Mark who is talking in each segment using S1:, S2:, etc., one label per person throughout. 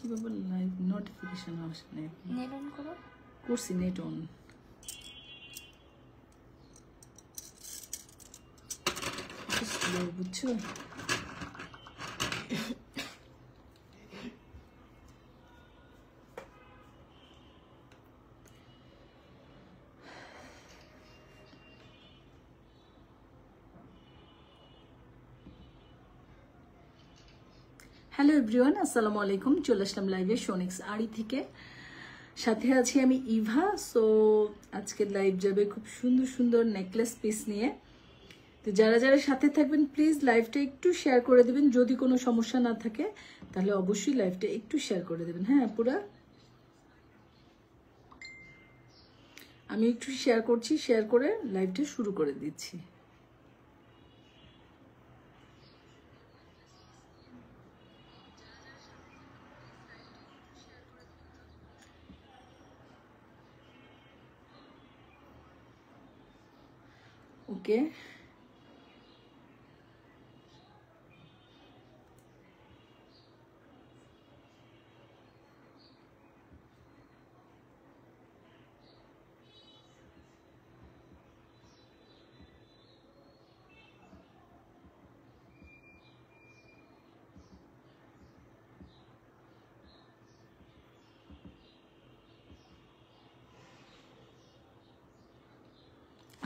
S1: কিভাবে live notification আসে না?
S2: নেট অন করো।
S1: করছি নেট অন। বুঝছো? হ্যালো এভরিওয়ান, আসসালামু আলাইকুম। চলে আসলাম লাইভে সোনিক্স আড়ি থেকে। সাথে আছি আমি ইভা। সো আজকে লাইভ যাবে খুব সুন্দর সুন্দর নেকলেস পিস নিয়ে। তো যারা যারা সাথে থাকবেন প্লিজ লাইভটা একটু শেয়ার করে দেবেন। যদি কোনো সমস্যা না থাকে তাহলে অবশ্যই লাইভটা একটু শেয়ার করে দেবেন। হ্যাঁ, পুরা আমি একটু শেয়ার করছি, শেয়ার করে লাইভটা শুরু করে দিচ্ছি। ওকে,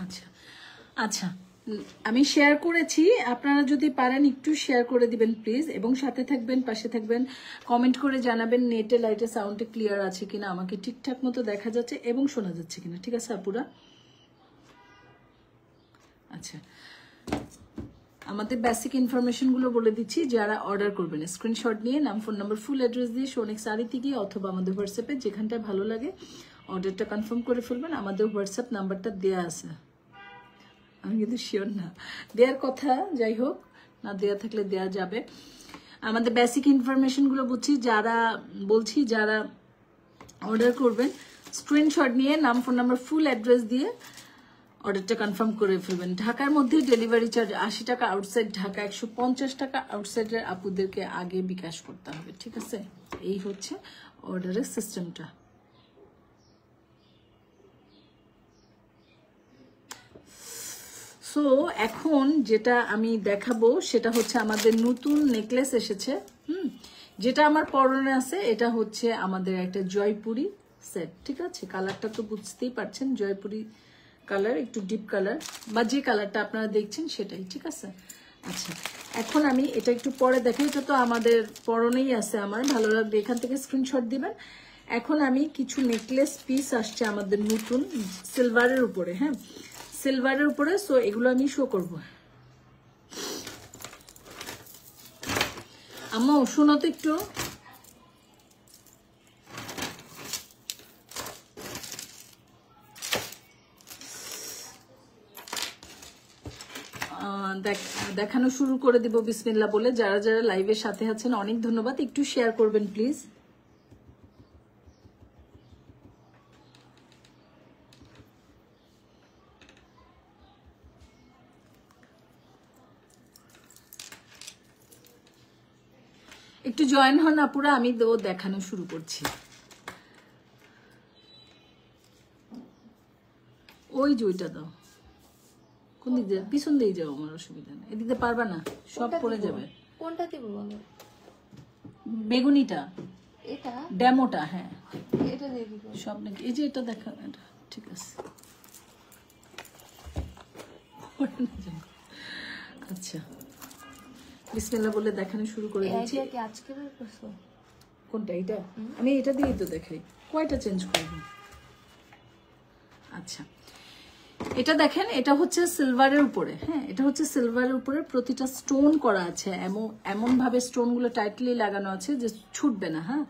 S1: আচ্ছা আচ্ছা, আমি শেয়ার করেছি। আপনারা যদি পারেন একটু শেয়ার করে দিবেন প্লিজ, এবং সাথে থাকবেন, পাশে থাকবেন, কমেন্ট করে জানাবেন নেটে লাইটে সাউন্ডে ক্লিয়ার আছে কিনা, আমাকে ঠিকঠাক মতো দেখা যাচ্ছে এবং শোনা যাচ্ছে কিনা। ঠিক আছে আপুরা? আচ্ছা, আমাদের বেসিক ইনফরমেশনগুলো বলে দিচ্ছি। যারা অর্ডার করবেন স্ক্রিনশট নিয়ে নাম, ফোন নাম্বার, ফুল অ্যাড্রেস দিয়ে সোনিক্স আড়িতে গিয়ে অথবা আমাদের হোয়াটসঅ্যাপে যেখানটায় ভালো লাগে অর্ডারটা কনফার্ম করে ফেলবেন। আমাদের হোয়াটসঅ্যাপ নাম্বারটা দেয়া আছে, আমি কিন্তু শিওর না, দেওয়ার কথা, যাই হোক, না দেওয়া থাকলে দেওয়া যাবে। আমাদের বেসিক ইনফরমেশনগুলো বলছি যারা অর্ডার করবেন স্ক্রিনশট নিয়ে নাম, ফোন নাম্বার, ফুল অ্যাড্রেস দিয়ে অর্ডারটা কনফার্ম করে ফেলবেন। ঢাকার মধ্যে ডেলিভারি চার্জ 80 টাকা, আউটসাইড ঢাকা 150 টাকা। আউটসাইডের আপুদেরকে আগে বিকাশ করতে হবে। ঠিক আছে, এই হচ্ছে অর্ডারের সিস্টেমটা। সো এখন যেটা আমি দেখাবো সেটা হচ্ছে আমাদের নতুন নেকলেস এসেছে। যেটা আমার পরনে আছে এটা হচ্ছে আমাদের একটা জয়পুরি সেট। ঠিক আছে, কালারটা তো বুঝতেই পারছেন, জয়পুরি কালার, একটু ডিপ কালার, বা যে কালারটা আপনারা দেখছেন সেটাই। ঠিক আছে, আচ্ছা, এখন আমি এটা একটু পরে দেখাই। এটা তো আমাদের পরনেই আছে, আমার ভালো লাগবে, এখান থেকে স্ক্রিনশট দিবেন। এখন আমি কিছু নেকলেস পিস আসছে আমাদের নতুন সিলভারের উপরে। হ্যাঁ, সিলভারের উপরে। সো এগুলো আমি শো করবো। আম্মু শুনো তো একটু। দেখানো শুরু করে দিব বিসমিল্লাহ বলে। যারা যারা লাইভের সাথে আছেন অনেক ধন্যবাদ। একটু শেয়ার করবেন প্লিজ। একটু জয়েন হন আপুরা, আমি দেখানো শুরু করছি। ওই যে ওইটা দাও, কোন দিক দিয়ে? পিছন দিয়ে যাও, আমার অসুবিধা নেই, এদিকে পারবা না, সব পড়ে যাবে।
S2: কোনটা দিব বলো?
S1: বেগুনিটা,
S2: এটা
S1: ডেমোটা। হ্যাঁ,
S2: এটা দিয়ে দিব
S1: সব নাকি? এই যে এটা দেখা, এটা ঠিক আছে। আচ্ছা, বিসমিল্লাহ বলে দেখানো শুরু করে দিচ্ছি।
S2: এটা কি আজকে বের করছো?
S1: কোনটা? এটা আমি এটা দিয়েই তো দেখাই, কয়টা চেঞ্জ করব। আচ্ছা, এটা দেখেন, এটা হচ্ছে সিলভারের উপরে। হ্যাঁ, এটা হচ্ছে সিলভারের উপরে, প্রতিটা স্টোন করা আছে, এমন ভাবে স্টোন গুলো টাইটলি লাগানো আছে যে ছুটবে না। হ্যাঁ,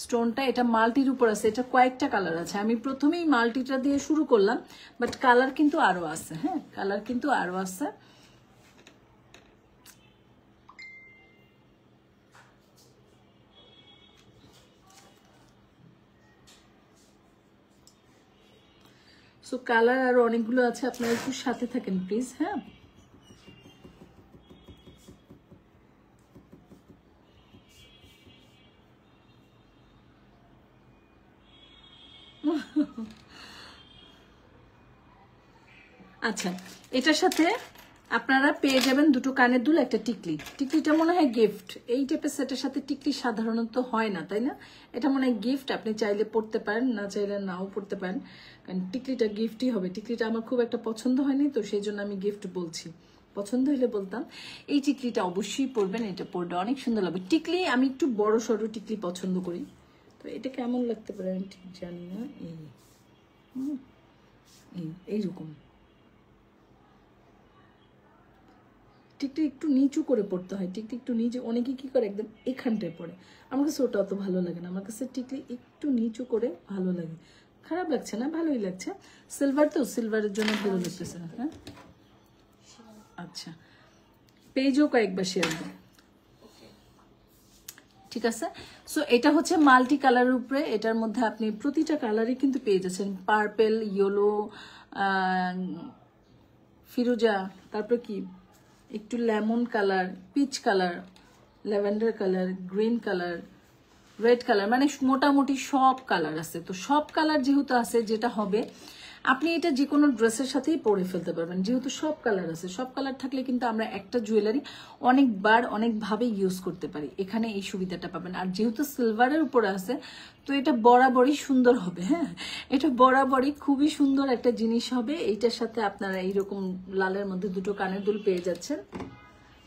S1: স্টোনটা এটা মাল্টির উপর আছে। এটা কয়েকটা কালার আছে, আমি প্রথমেই মাল্টিটা দিয়ে শুরু করলাম, বাট কালার কিন্তু আরো আছে। হ্যাঁ, কালার কিন্তু আরো আছে। সো কালার আরো অনেকগুলো আছে, আপনারা একটু সাথে থাকেন প্লিজ। হ্যাঁ, আচ্ছা, এটার সাথে আপনারা পেয়ে যাবেন দুটো কানের দুল, একটা টিকলি। টিকলিটা মনে হয় গিফট। এই টাইপের সেটের সাথে টিকলি সাধারণত হয় না, তাই না? এটা মনে হয় গিফট। আপনি চাইলে পড়তে পারেন, না চাইলে নাও পড়তে পারেন, কারণ টিকলিটা গিফটই হবে। টিকলিটা আমার খুব একটা পছন্দ হয়নি, তো সেই জন্য আমি গিফট বলছি। পছন্দ হইলে বলতাম। এই টিকলিটা অবশ্যই পরবেন, এটা পরলে অনেক সুন্দর লাগবে। টিকলি আমি একটু বড় সড়ো টিকলি পছন্দ করি, তো এটা কেমন লাগতে পারে আমি ঠিক জানি না। এইরকম টিকটি একটু নিচু করে পড়তে হয়। টিকটি একটু নিচু, অনেকে কি করে একদম এখানটায় পড়ে। আমার কাছে ওটা অত ভালো লাগে না। আমার কাছে টিকলি একটু নিচু করে ভালো লাগে। খারাপ লাগছে না, ভালোই লাগছে। সিলভার তো, সিলভারের জন্য ভালো লাগতেছে না। হ্যাঁ, আচ্ছা, পেজও কয়েকবার শেয়ার দেয়। ঠিক আছে। সো এটা হচ্ছে মাল্টি কালারের উপরে। এটার মধ্যে আপনি প্রতিটা কালারই কিন্তু পেয়ে যাচ্ছেন। পার্পেল, ইয়েলো, ফিরোজা, তারপর কি একটু lemon colour, peach colour, lavender colour, green colour, red colour, মানে মোটামুটি সব কালার আছে। তো সব কালার যেহেতু আছে, যেটা হবে আপনি এটা যে কোনো ড্রেসের সাথেই পরে ফেলতে পারবেন, যেহেতু সব কালার আছে। সব কালার থাকলে কিন্তু আমরা একটা জুয়েলারি অনেকবার অনেকভাবে ইউজ করতে পারি। এখানে এই সুবিধাটা পাবেন। আর যেহেতু সিলভারের উপরে আছে, তো এটা বরাবরই সুন্দর হবে। হ্যাঁ, এটা বরাবরই খুবই সুন্দর একটা জিনিস হবে। এইটার সাথে আপনারা এইরকম লালের মধ্যে দুটো কানের দুল পেয়ে যাচ্ছেন,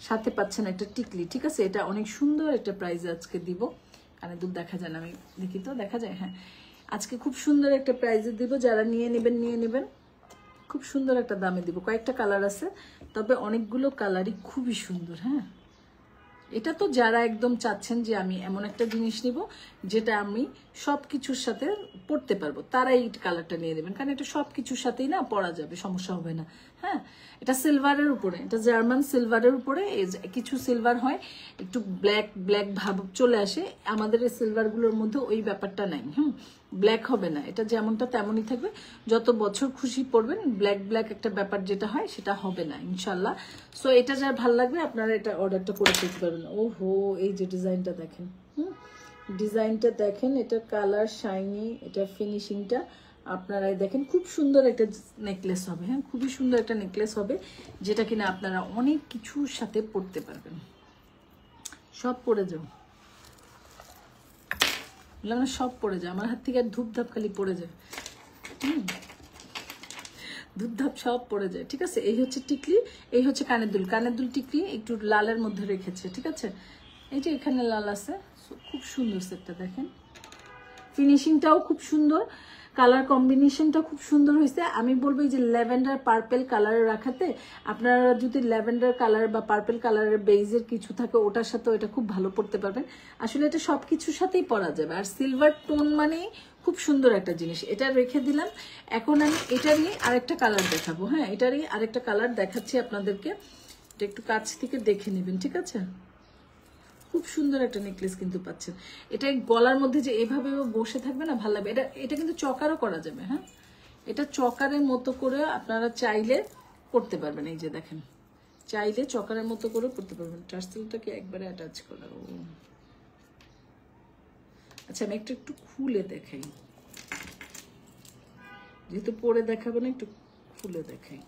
S1: সাথে পাচ্ছেন একটা টিকলি। ঠিক আছে, এটা অনেক সুন্দর একটা প্রাইস আজকে দিব। কানের দুল দেখা যায় না, আমি দেখি তো, দেখা যায়? হ্যাঁ, আজকে খুব সুন্দর একটা প্রাইজে দিব। যারা নিয়ে নেবেন, খুব সুন্দর একটা দামে দিব। কয়েকটা কালার আছে, তবে অনেকগুলো কালারই খুবই সুন্দর। হ্যাঁ, এটা তো যারা একদম চাচ্ছেন যে আমি এমন একটা জিনিস নিব যেটা আমি সব কিছুর সাথে পরতে পারবো, তারা এই কালারটা নিয়ে নেবেন, কারণ এটা সব কিছুর সাথেই না পরা যাবে, সমস্যা হবে না। হ্যাঁ, এটা সিলভারের উপরে, এটা জার্মান সিলভারের উপরে। কিছু সিলভার হয় একটু ব্ল্যাক ব্ল্যাক ভাব চলে আসে, আমাদের এই সিলভারগুলোর মধ্যে ওই ব্যাপারটা নাই। ব্ল্যাক হবে না, এটা যেমনটা তেমনই থাকবে। যত বছর খুশি পড়বেন, ব্ল্যাক ব্ল্যাক একটা ব্যাপার যেটা হয় সেটা হবে না ইনশাল্লাহ। সো এটা যার ভালো লাগবে আপনারা এটা অর্ডারটা করে ফেলতে পারবেন। ওহো, এই যে ডিজাইনটা দেখেন, ডিজাইনটা দেখেন, এটা কালার শাইনি, এটা ফিনিশিংটা আপনারাই দেখেন। খুব সুন্দর একটা নেকলেস হবে। হ্যাঁ, খুবই সুন্দর একটা নেকলেস হবে, যেটা কিনা আপনারা অনেক কিছুর সাথে পরতে পারবেন। সব পরে যাও, বললাম না, সব পড়ে যায় আমার হাত থেকে। আর ধূপধাপ খালি পড়ে যায়, ধূপধাপ সব পড়ে যায়। ঠিক আছে, এই হচ্ছে টিকলি, এই হচ্ছে কানের দুল। কানের দুল টিকলি একটু লালের মধ্যে রেখেছে। ঠিক আছে, এই যে এখানে লাল আছে, খুব সুন্দর সেটটা দেখেন। ফিনিশিংটাও খুব সুন্দর, কালার কম্বিনেশনটা খুব সুন্দর হয়েছে। আমি বলবো এই যে ল্যাভেন্ডার পার্পেল কালারে রাখাতে, আপনারা যদি ল্যাভেন্ডার কালার বা পার্পেল কালারের বেজের কিছু থাকে, ওটার সাথেও এটা খুব ভালো পড়তে পারবেন। আসলে এটা সব কিছুর সাথেই পরা যাবে। আর সিলভার টোন মানেই খুব সুন্দর একটা জিনিস। এটা রেখে দিলাম। এখন আমি এটারই আরেকটা কালার দেখাবো। হ্যাঁ, এটারই আরেকটা কালার দেখাচ্ছি আপনাদেরকে, এটা একটু কাছ থেকে দেখে নেবেন। ঠিক আছে, খুব সুন্দর একটা নেকলেস কিন্তু পাচ্ছেন। এটা গলার মধ্যে যে এভাবে বসে থাকবে না, ভালো লাগবে। এটা কিন্তু চকারও করা যাবে। হ্যাঁ, এটা চকারের মতো করে আপনারা চাইলে করতে পারবেন। এই যে দেখেন, চাইলে চকারের মতো করে করতে পারবেন। টার্সেলটাকে একবারে অ্যাটাচ করা। আচ্ছা, আমি একটু খুলে দেখাই, যেহেতু পরে দেখাবো না, একটু খুলে দেখাই।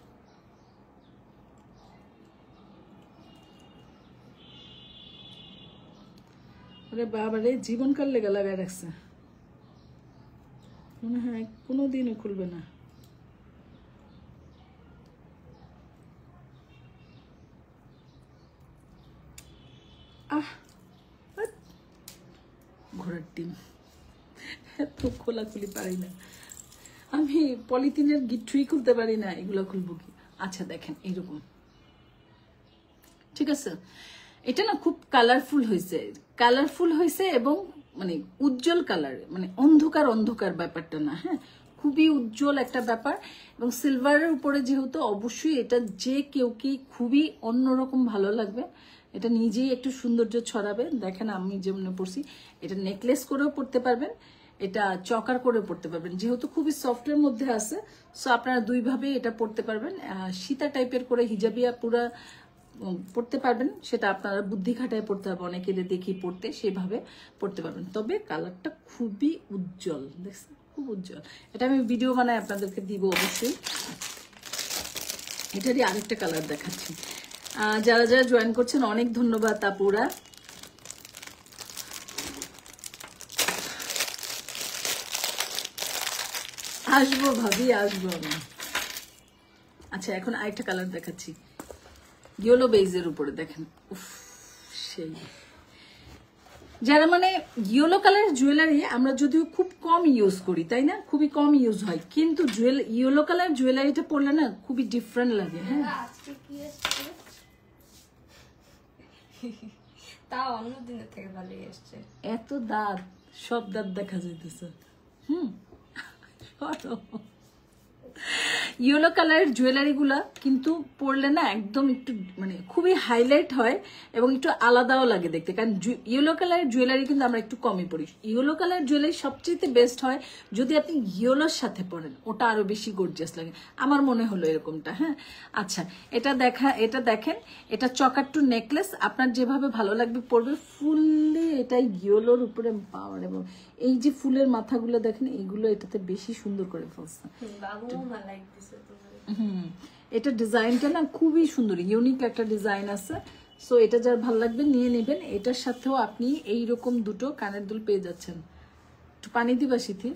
S1: আরে বাবারে, জীবনকাল লেগে লাগাই রাখছে, মনে হয় কোনোদিনও খুলবে না। ঘোড়ার ডিম, এত খোলাখুলি পারি না আমি। পলিথিনের গিট্টুই খুলতে পারি না, এগুলো খুলবো কি? আচ্ছা দেখেন, এইরকম। ঠিক আছে, এটা না খুব কালারফুল হয়েছে এবং মানে উজ্জ্বল কালার, মানে অন্ধকার অন্ধকার ব্যাপারটা না। হ্যাঁ, খুবই উজ্জ্বল একটা ব্যাপার। এবং সিলভারের উপরে যেহেতু, অবশ্যই এটা যে কেউ কি খুবই অন্যরকম ভালো লাগবে। এটা নিজেই একটু সৌন্দর্য ছড়াবে। দেখেন আমি যেমন পরছি, এটা নেকলেস করেও পরতে পারবেন, এটা চকার করেও পরতে পারবেন। যেহেতু খুবই সফটের মধ্যে আছে, সো আপনারা দুইভাবে এটা পরতে পারবেন। সীতা টাইপের করে হিজাবিয়া পুরা পড়তে পারবেন, সেটা আপনারা বুদ্ধি খাটায় পড়তে হবে। অনেকে দেখি পড়তে, সেভাবে পড়তে পারবেন। তবে কালারটা খুবই উজ্জ্বল, দেখছেন? খুব উজ্জ্বল। এটা আমি ভিডিও বানাই আপনাদেরকে দিব অবশ্যই। এটারই আরেকটা কালার দেখাচ্ছি। যারা যারা জয়েন করছেন অনেক ধন্যবাদ আপুরা। আসবো ভাবি, আসবো আমি। আচ্ছা, এখন আরেকটা কালার দেখাচ্ছি, ইয়েলো বেজের উপরে দেখেন। উফ, সেই যারা মানে ইয়েলো কালার জুয়েলারি আমরা যদিও খুব কম ইউজ করি, তাই না, খুবই কম ইউজ হয়, কিন্তু ইয়েলো কালার জুয়েলারিটা পরলে না খুবই ডিফারেন্ট লাগে। হ্যাঁ,
S2: তা অন্য দিনের থেকে ভালোই এসছে।
S1: এত দাঁত, সব দাঁত দেখা যাইতেছে। ইয়েলো কালারের জুয়েলারি গুলা কিন্তু পরলে না একদম একটু মানে খুবই হাইলাইট হয় এবং একটু আলাদাও লাগে দেখতে, কারণ ইয়েলো কালারের জুয়েলারি কিন্তু আমরা একটু কমই পরি। ইয়েলো কালারের জুয়েলারি সবচেয়ে বেস্ট হয় যদি আপনি ইয়েলোর সাথে পরেন, ওটা আরো বেশি গর্জিয়াস লাগে, আমার মনে হলো এরকমটা। হ্যাঁ, আচ্ছা, এটা দেখেন, এটা চকাট্টু নেকলেস, আপনার যেভাবে ভালো লাগবে পরবে। ফুললি এটা ইয়েলোর উপরে পাওয়ার, এবং এই যে ফুলের মাথাগুলো দেখেন, এগুলো এটাতে বেশি সুন্দর করে ফেলছে। এটা ডিজাইনটা না খুবই সুন্দর, ইউনিক একটা ডিজাইন আছে। সো এটা যার ভালো লাগবে নিয়ে নেবেন। এটার সাথেও আপনি এইরকম দুটো কানের দুল পেয়ে যাচ্ছেন। একটু পানি দিবা সিথি,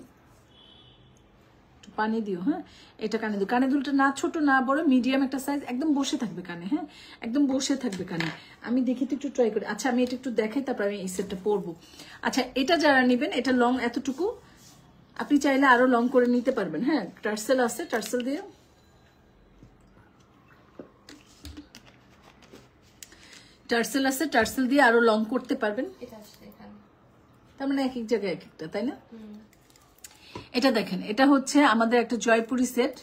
S1: একটু পানি দিও। হ্যাঁ, এটা কানের দুলটা না ছোট না বড়, মিডিয়াম একটা সাইজ, একদম বসে থাকবে কানে। হ্যাঁ, একদম বসে থাকবে কানে। আমি দেখি তো একটু ট্রাই করি। আচ্ছা, আমি এটা একটু দেখাই, তারপর আমি এই সেটটা পরবো। আচ্ছা, এটা যারা নেবেন, এটা লং এতটুকু, আপনি চাইলে আরো লং করে নিতে পারবেন। হ্যাঁ, টার্সেল আছে, টার্সেল দিয়ে টার্সেল দিয়ে আরো লং করতে পারবেন। তার মানে এক এক জায়গায় এক একটা, তাই না? এটা দেখেন, এটা হচ্ছে আমাদের একটা জয়পুরি সেট,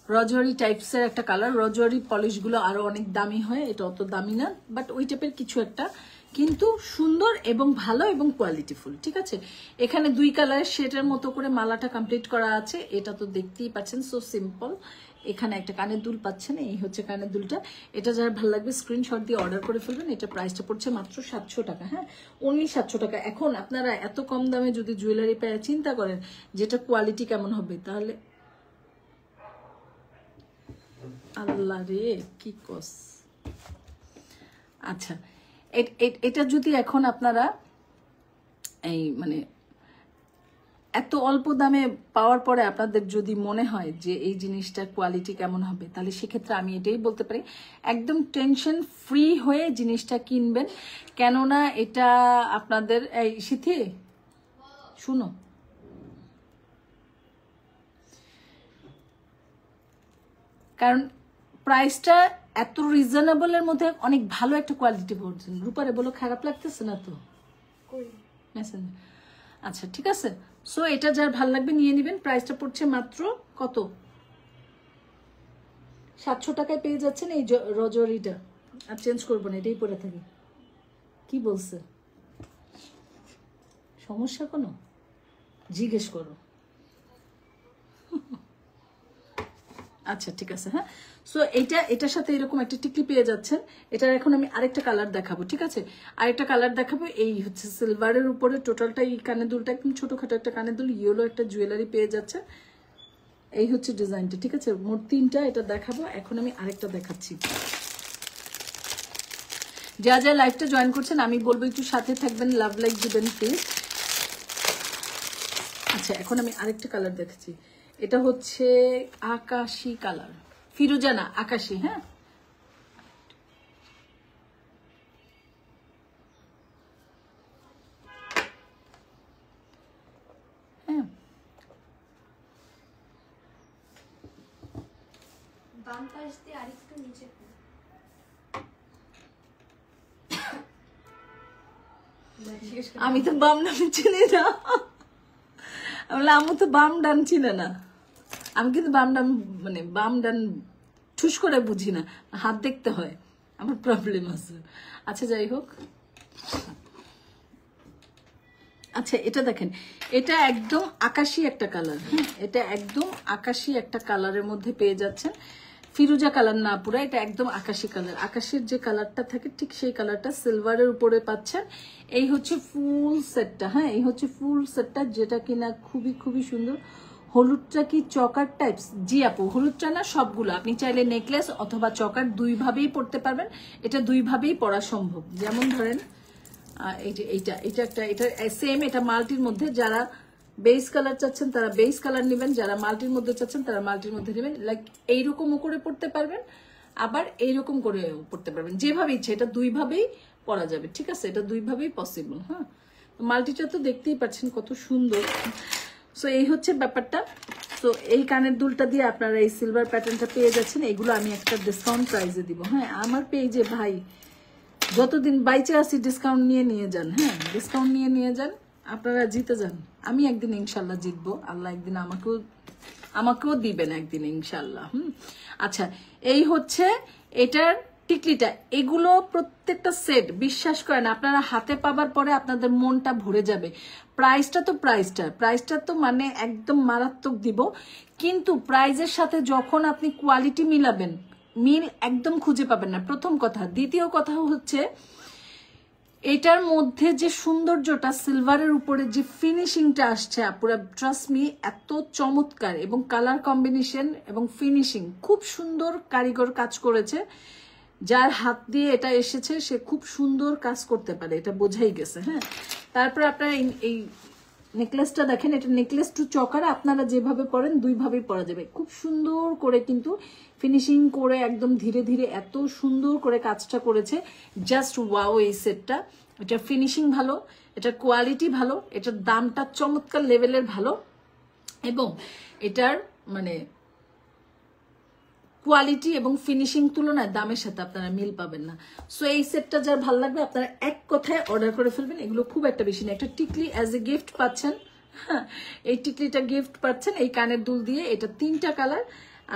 S1: রজওয়ারি টাইপস এর একটা কালার। রজওয়ারি পলিশ গুলো আরো অনেক দামি হয়, এটা অত দামি না, বাট ওই টাইপের কিছু একটা, কিন্তু সুন্দর এবং ভালো এবং কোয়ালিটিফুল। ঠিক আছে, এখানে 2 কালারের শেডের মতো করে মালাটা কমপ্লিট করা আছে। এটা তো দেখতেই পাচ্ছেন, সো সিম্পল। এখানে একটা কানের দুল পাচ্ছেন, এই হচ্ছে কানের দুলটা। এটা যার ভালো লাগবে স্ক্রিনশট দিয়ে অর্ডার করে ফেলবেন। এটা প্রাইসটা পড়ছে মাত্র 700 টাকা। হ্যাঁ, অনলি 700 টাকা। এখন আপনারা এত কম দামে যদি জুয়েলারি পেয়ে চিন্তা করেন যেটা কোয়ালিটি কেমন হবে, তাহলে আল্লাহ রে কি কস। আচ্ছা, এটা যদি এখন আপনারা এই মানে এত অল্প দামে পাওয়ার পরে আপনাদের যদি মনে হয় যে এই জিনিসটার কোয়ালিটি কেমন হবে, তাহলে সেক্ষেত্রে আমি এটাই বলতে পারি, একদম টেনশন ফ্রি হয়ে জিনিসটা কিনবেন। কেননা এটা আপনাদের এই সিথি শুনো, কারণ প্রাইসটা এত রিজনেবলের মধ্যে অনেক ভালো একটা কোয়ালিটি পড়ছেন। রূপারে বলো, খারাপ লাগতেছে না তো? আচ্ছা, ঠিক আছে। সো এটা যার ভালো লাগবে নিয়ে নেবেন। প্রাইসটা পড়ছে মাত্র কত? 700 টাকায় পেয়ে যাচ্ছেন এই রজওয়ারিটা। আর চেঞ্জ করবো না, এটাই পরে থাকি। কি বলছে, সমস্যা কোনো? জিজ্ঞেস করো। আচ্ছা, ঠিক আছে। হ্যাঁ, সো এটার সাথে এরকম একটা টিকলি পেয়ে যাচ্ছেন। এটার এখন আমি আরেকটা কালার দেখাবো। ঠিক আছে, আরেকটা কালার দেখাবো। এই হচ্ছে সিলভারের উপরে টোটালটা, এই কানের দুলটা একদম ছোটখাটো একটা কানের দুল, ইয়েলো একটা জুয়েলারি পেয়ে যাচ্ছে। এই হচ্ছে ডিজাইনটা। ঠিক আছে, মোট 3টা এটা দেখাবো। এখন আমি আরেকটা দেখাচ্ছি। যা যা লাইভটা জয়েন করছেন আমি বলবো একটু সাথে থাকবেন, লাভ লাইক দিবেন প্লিজ। আচ্ছা, এখন আমি আরেকটা কালার দেখাচ্ছি। এটা হচ্ছে আকাশি কালার, ফিরোজা না, আকাশি। হ্যাঁ, হ্যাঁ,
S2: বাম পাশ দিয়ে আরেকটু নিচে।
S1: আমি তো বাম ডান চিনি না, আমু তো বাম ডান চিনে না। আমি কিন্তু বাম ডান ঠুস করে বুঝি না, হাত দেখতে হয়, আমার প্রবলেম আছে। আচ্ছা, যাই হোক। আচ্ছা, এটা দেখেন, এটা একদম আকাশি একটা কালার। হ্যাঁ, এটা একদম আকাশি একটা কালারের মধ্যে পেয়ে যাচ্ছেন। ফিরোজা কালার না পুরা, এটা একদম আকাশি কালার, আকাশের যে কালারটা থাকে ঠিক সেই কালারটা সিলভারের উপরে পাচ্ছেন। এই হচ্ছে ফুল সেটটা, হ্যাঁ এই হচ্ছে ফুল সেটটা, যেটা কিনা খুবই খুবই সুন্দর। হলুদটা কি চকার টাইপস? জি আপু, হলুদটা না সবগুলো, আপনি চাইলে নেকলেস অথবা চকার দুইভাবেই পরতে পারবেন, এটা দুইভাবেই পরা সম্ভব। যেমন ধরেন এই যে এটা একটা, এটা সেম, এটা মাল্টির মধ্যে, যারা বেস কালার চাচ্ছেন তারা বেস কালার নেবেন, যারা মাল্টির মধ্যে চাচ্ছেন তারা মাল্টির মধ্যে নেবেন। লাইক এইরকমও করে পড়তে পারবেন, আবার এইরকম করে পড়তে পারবেন, যেভাবে ইচ্ছে। এটা দুইভাবেই পরা যাবে, ঠিক আছে, এটা দুইভাবেই পসিবল। হ্যাঁ, মাল্টিটা তো দেখতেই পাচ্ছেন কত সুন্দর। সো এই হচ্ছে ব্যাপারটা। তো এই কানের দুলটা দিয়ে আপনারা এই সিলভার প্যাটার্নটা পেয়ে যাচ্ছেন। এগুলো আমি একটা ডিসকাউন্ট প্রাইসে দিব। হ্যাঁ, আমার পেজে ভাই যতদিন বাইচে আসি ডিসকাউন্ট নিয়ে যান। হ্যাঁ, ডিসকাউন্ট নিয়ে যান, আপনারা জিতে যান। আমি একদিন ইনশাল্লাহ জিতবো, আল্লাহ একদিন আমাকেও দিবেন একদিন ইনশাল্লাহ। আচ্ছা, এই হচ্ছে এটার টিকলিটা। এগুলো প্রত্যেকটা সেট বিশ্বাস করেন আপনারা হাতে পাবার পরে আপনাদের মনটা ভরে যাবে। প্রাইসটা তো মানে একদম মারাত্মক দিব, কিন্তু প্রাইজের সাথে যখন আপনি কোয়ালিটি মিলাবেন, মিল একদম খুঁজে পাবেন না, প্রথম কথা। দ্বিতীয় কথা হচ্ছে এটার মধ্যে যে সৌন্দর্যটা, সিলভারের উপরে যে ফিনিশিংটা আসছে, পুরো ট্রাস্ট মি এত চমৎকার, এবং কালার কম্বিনেশন এবং ফিনিশিং খুব সুন্দর কারিগর কাজ করেছে। যার হাত দিয়ে এটা এসেছে সে খুব সুন্দর কাজ করতে পারে, এটা বোঝাই গেছে। হ্যাঁ, তারপরে আপনারা এই নেকলেসটা দেখেন, এটা নেকলেস টু চকার, আপনারা যেভাবে পরেন দুইভাবেই পরা যাবে। খুব সুন্দর করে কিন্তু ফিনিশিং করে একদম ধীরে ধীরে এত সুন্দর করে কাজটা করেছে, জাস্ট ওয়াও এই সেটটা। এটার ফিনিশিং ভালো, এটার কোয়ালিটি ভালো, এটার দামটা চমৎকার লেভেলের ভালো, এবং এটার মানে কোয়ালিটি এবং ফিনিশিং তুলনায় দামের সাথে আপনারা মিল পাবেন না। সো এই সেটটা যার ভালো লাগবে আপনারা এক কথায় অর্ডার করে ফেলবেন। এগুলো খুব একটা বেশি না, একটা টিকলি অ্যাজ এ গিফট পাচ্ছেন। হ্যাঁ, এই টিকলিটা গিফট পাচ্ছেন এই কানের দুল দিয়ে। এটা 3টা কালার।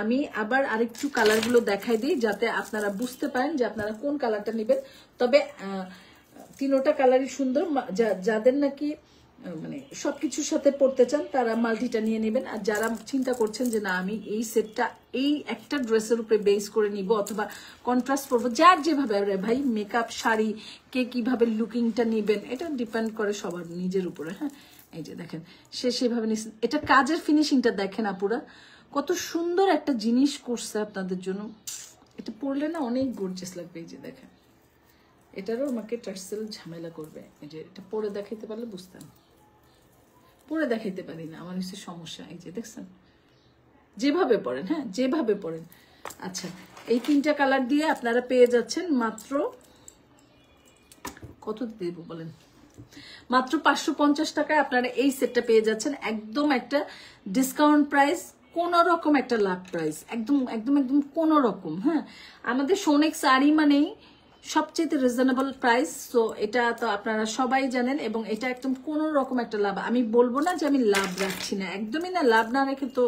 S1: আমি আবার আরেকটু কালারগুলো দেখাই দিই যাতে আপনারা বুঝতে পারেন যে আপনারা কোন কালারটা নেবেন। তবে 3টা কালারই সুন্দর। যাদের নাকি মানে সবকিছুর সাথে পড়তে চান তারা মাল্টিটা নিয়ে নেবেন। আর যারা চিন্তা করছেন যে না আমি এই সেটটা এই একটা ড্রেসের উপরে বেস করে নিব অথবা কন্ট্রাস্ট করবো, যার যেভাবে, ভাই মেকআপ শাড়ি কে কিভাবে লুকিংটা নেবেন এটা ডিপেন্ড করে সবার নিজের উপরে। হ্যাঁ, এই যে দেখেন সে সেভাবে নিচ্ছেন। এটা কাজের ফিনিশিংটা দেখেন আপুরা, কত সুন্দর একটা জিনিস করছে আপনাদের জন্য। এটা পরলে না অনেক গর্জিয়াস লাগবে। এই যে দেখেন, এটারও আমাকে টার্সেল ঝামেলা করবে। এই যে এটা পরে দেখাইতে পারলে বুঝতাম, পরে দেখাইতে পারি না, আমার হচ্ছে সমস্যা। এই যে দেখছেন যেভাবে পড়েন, হ্যাঁ যেভাবে পড়েন। আচ্ছা, এই 3টা কালার দিয়ে আপনারা পেয়ে যাচ্ছেন মাত্র কত দেব বলেন, মাত্র 550 টাকায় আপনারা এই সেটটা পেয়ে যাচ্ছেন। একদম একটা ডিসকাউন্ট প্রাইস, কোন রকম একটা লাভ প্রাইস, একদম একদম একদম কোন রকম। হ্যাঁ, আমাদের সোনেক শাড়ি মানেই সবচেয়ে রিজনেবল প্রাইস। তো এটা তো আপনারা সবাই জানেন, এবং এটা একদম কোন রকম একটা লাভ, আমি বলবো না যে আমি লাভ রাখছি না, একদমই না, লাভ না রেখে তো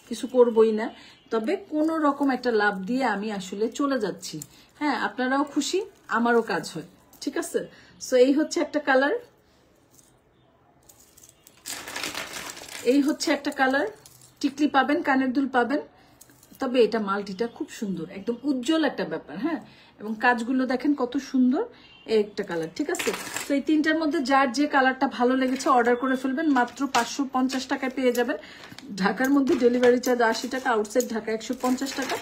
S1: কিছু করবই না। তবে কোন রকম একটা লাভ দিয়ে আমি আসলে চলে যাচ্ছি। হ্যাঁ, আপনারাও খুশি, আমারও কাজ হয়, ঠিক আছে। সো এই হচ্ছে একটা কালার, এই হচ্ছে একটা কালার। টিকলি পাবেন, কানের দুল পাবেন, তবে এটা মাল্টিটা খুব সুন্দর, একদম উজ্জ্বল একটা ব্যাপার। হ্যাঁ, এবং কাজগুলো দেখেন কত সুন্দর। একটা কালার, ঠিক আছে। তো এই 3টার মধ্যে যার যে কালারটা ভালো লেগেছে অর্ডার করে ফেলবেন, মাত্র 550 টাকায় পেয়ে যাবেন। ঢাকার মধ্যে ডেলিভারি চার্জ 80 টাকা, আউটসাইড ঢাকা 150 টাকা।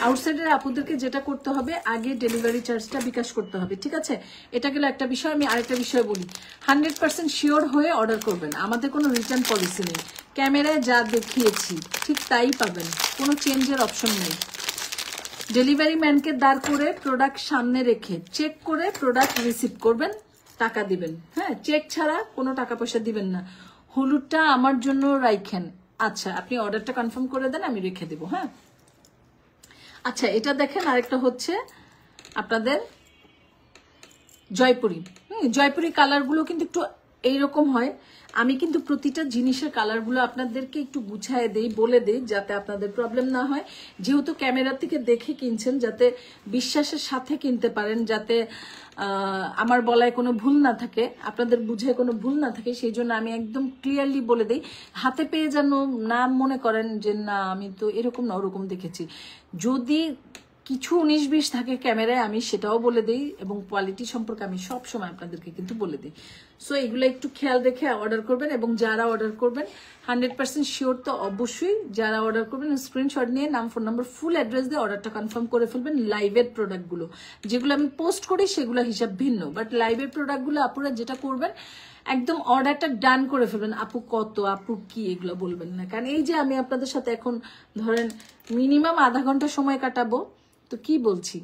S1: আউটসাইডের আপুদেরকে যেটা করতে হবে, আগে ডেলিভারি চার্জটা বিকাশ করতে হবে, ঠিক আছে। এটা গেল একটা বিষয়। আমি আরেকটা বিষয় বলি, 100% শিওর হয়ে অর্ডার করবেন, আমাদের কোনো রিটার্ন পলিসি নেই। ক্যামেরায় যা দেখিয়েছি ঠিক তাই পাবেন, কোনো চেঞ্জের অপশন নেই। ডেলিভারি ম্যানকে দাঁড় করে প্রোডাক্ট সামনে রেখে চেক করে প্রোডাক্ট রিসিভ করবেন, টাকা দিবেন। হ্যাঁ, চেক ছাড়া কোনো টাকা পয়সা দিবেন না। হলুদটা আমার জন্য রাইখেন। আচ্ছা, আপনি অর্ডারটা কনফার্ম করে দেন, আমি রেখে দেব। হ্যাঁ, আচ্ছা, এটা দেখেন আরেকটা হচ্ছে আপনাদের জয়পুরি। জয়পুরি কালারগুলো কিন্তু একটু এইরকম হয়। আমি কিন্তু প্রতিটা জিনিসের কালারগুলো আপনাদেরকে একটু গুছায় দেই, বলে দেই, যাতে আপনাদের প্রবলেম না হয়। যেহেতু ক্যামেরা থেকে দেখে কিনছেন, যাতে বিশ্বাসের সাথে কিনতে পারেন, যাতে আমার বলায় কোনো ভুল না থাকে, আপনাদের বুঝে কোনো ভুল না থাকে, সেই জন্য আমি একদম ক্লিয়ারলি বলে দিই। হাতে পেয়ে যেন না মনে করেন যে না আমি তো এরকম না ওরকম দেখেছি। যদি কিছু 19-20 থাকে ক্যামেরায়, আমি সেটাও বলে দিই, এবং কোয়ালিটি সম্পর্কে আমি সব সময় আপনাদেরকে কিন্তু বলে দিই। সো এগুলো একটু খেয়াল রেখে অর্ডার করবেন, এবং যারা অর্ডার করবেন 100% শিওর তো অবশ্যই, যারা অর্ডার করবেন স্ক্রিনশট নিয়ে নাম, ফোন নাম্বার, ফুল অ্যাড্রেস দিয়ে অর্ডারটা কনফার্ম করে ফেলবেন। লাইভের প্রোডাক্টগুলো যেগুলো আমি পোস্ট করি সেগুলো হিসাব ভিন্ন, বাট লাইভের প্রোডাক্টগুলো আপনারা যেটা করবেন একদম অর্ডারটা ডান করে ফেলবেন। আপু কত, আপু কি, এগুলো বলবেন না। কারণ এই যে আমি আপনাদের সাথে এখন ধরেন মিনিমাম আধা ঘন্টা সময় কাটাবো, তো কি বলছি,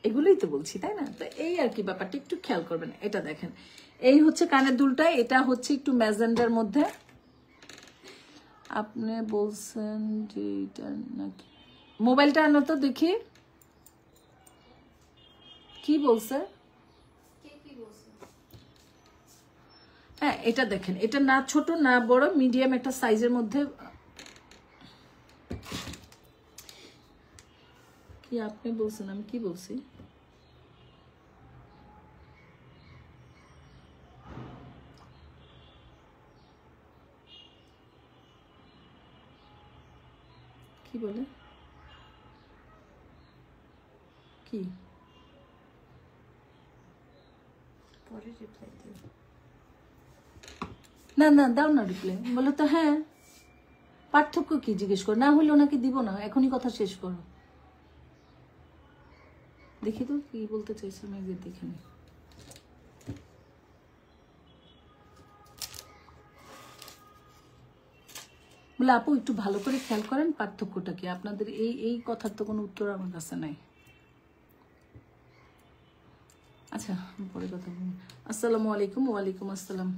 S1: এগুলোই তো বলছি, তাই না? তো এই আর কি ব্যাপারটা একটু খেয়াল করবেন। এটা দেখেন, এই হচ্ছে কানের দুলটা, এটা হচ্ছে একটু ম্যাজেন্ডার মধ্যে। আপনি বলছেন যে এটা নাকি, মোবাইলটা আনো তো দেখি কি বলছে। হ্যাঁ এটা দেখেন, এটা না ছোট না বড়, মিডিয়াম একটা সাইজের মধ্যে। কি আপনি বলছেন, আমি কি বলছি? কি বলে, কি
S2: পরে রিপ্লাই দিও।
S1: না না দাও না রিপ্লাই, বলো তো হ্যাঁ পার্থক্য কি জিজ্ঞেস করো, না হলে ওনাকে দিব না, এখনই কথা শেষ করো। দেখি তো কি বলতে চাইছে, আমি একবার দেখে নিই। বলে আপু একটু ভালো করে খেয়াল করেন পার্থক্যটা কি, আপনাদের এই এই কথার তো কোনো উত্তর আমার কাছে নাই। আচ্ছা পরে কথা বলুন। আসসালামু আলাইকুম। ওয়ালাইকুম আসসালাম।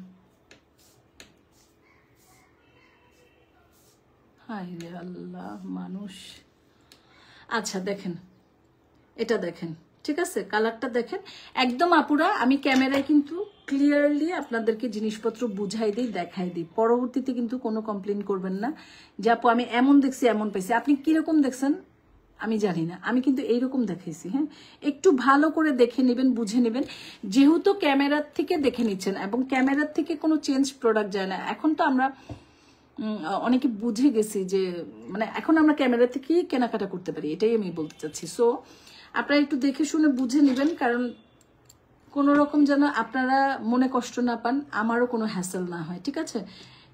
S1: হাই রে আল্লাহ মানুষ। আচ্ছা দেখেন, এটা দেখেন, ঠিক আছে, কালারটা দেখেন একদম আপুরা। আমি ক্যামেরায় কিন্তু ক্লিয়ারলি আপনাদেরকে জিনিসপত্র বুঝাই দিই, দেখাই দিই, পরবর্তীতে কিন্তু কোনো কমপ্লেন করবেন না যে আপু আমি এমন দেখছি এমন পাইছি। আপনি কিরকম দেখছেন আমি জানি না, আমি কিন্তু এইরকম দেখাইছি। হ্যাঁ একটু ভালো করে দেখে নেবেন, বুঝে নেবেন। যেহেতু ক্যামেরার থেকে দেখে নিচ্ছেন এবং ক্যামেরার থেকে কোনো চেঞ্জ প্রোডাক্ট যায় না, এখন তো আমরা অনেকে বুঝে গেছি যে মানে এখন আমরা ক্যামেরা থেকেই কেনাকাটা করতে পারি, এটাই আমি বলতে চাচ্ছি। সো আপনারা একটু দেখে শুনে বুঝে নেবেন, কারণ কোনো রকম যেন আপনারা মনে কষ্ট না পান, আমারও কোনো হ্যাসেল না হয়, ঠিক আছে?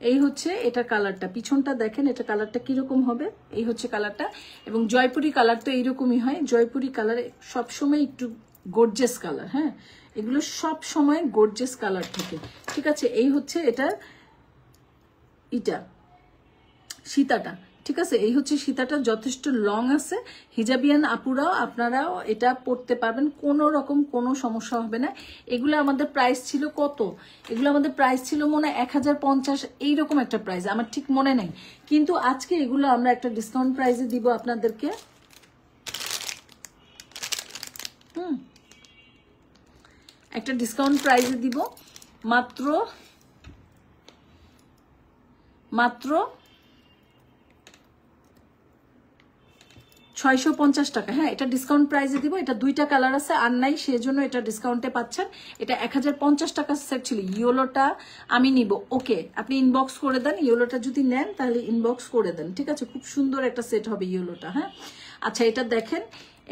S1: এই হচ্ছে এটা কালারটা, পিছনটা দেখেন এটা কালারটা কিরকম হবে, এই হচ্ছে কালারটা। এবং জয়পুরি কালার তো এইরকমই হয়, জয়পুরি কালার সবসময় একটু গর্জিয়াস কালার। হ্যাঁ এগুলো সব সময় গর্জিয়াস কালার থাকে, ঠিক আছে? এই হচ্ছে এটা সীতাটা, ঠিক আছে? এই হচ্ছে সীতাটা, যথেষ্ট লং আছে। হিজাবিয়ান আপুরাও আপনারাও এটা পড়তে পারবেন, কোনো রকম কোনো সমস্যা হবে না। এগুলো আমাদের প্রাইস ছিল কত, এগুলো আমাদের প্রাইস ছিল মনে হয় 1050 এইরকম একটা প্রাইস, আমার ঠিক মনে নেই। কিন্তু আজকে এগুলো আমরা একটা ডিসকাউন্ট প্রাইসে দিব আপনাদেরকে। একটা ডিসকাউন্ট প্রাইসে দিব মাত্র 650 টাকা। হ্যাঁ এটা ডিসকাউন্ট প্রাইসে দিব, এটা দুইটা কালার আছে আর নাই, সেজন্য এটা ডিসকাউন্টে পাচ্ছেন। এটা 1050 টাকা সেট ছিল। ইয়েলোটা আমি নিব, ওকে আপনি ইনবক্স করে দেন, ইয়েলোটা যদি নেন তাহলে ইনবক্স করে দেন, ঠিক আছে? খুব সুন্দর একটা সেট হবে ইয়েলোটা। হ্যাঁ আচ্ছা এটা দেখেন,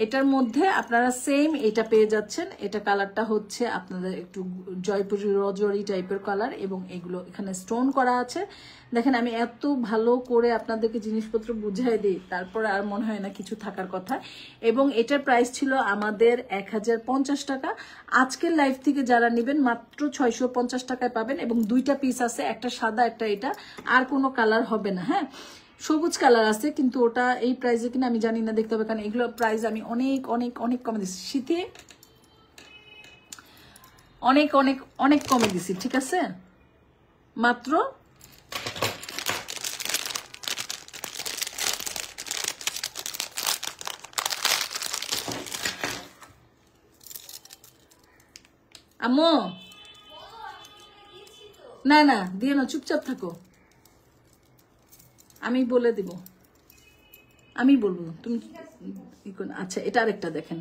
S1: এটার মধ্যে আপনারা সেম এটা পেয়ে যাচ্ছেন। এটা কালারটা হচ্ছে আপনাদের একটু জয়পুরি রজরি টাইপের কালার, এবং এগুলো এখানে স্টোন করা আছে। দেখেন আমি এত ভালো করে আপনাদেরকে জিনিসপত্র বুঝাই দিই, তারপর আর মনে হয় না কিছু থাকার কথা। এবং এটার প্রাইস ছিল আমাদের 1050 টাকা। আজকের লাইভ থেকে যারা নেবেন মাত্র 650 টাকায় পাবেন, এবং দুইটা পিস আছে, একটা সাদা একটা এটা, আর কোনো কালার হবে না। হ্যাঁ সবুজ কালার আছে, কিন্তু ওটা এই প্রাইসে কিনা আমি জানি না, দেখতে হবে, কারণ এগুলো প্রাইস আমি অনেক অনেক অনেক কমে দিচ্ছি, শীতে অনেক অনেক অনেক কমে দিছি, ঠিক আছে? মাত্র আম্মু না না দিয়ে না, চুপচাপ থাকো, আমি বলে দিব, আমি বলবো তুমি। আচ্ছা এটা আরেকটা দেখেন।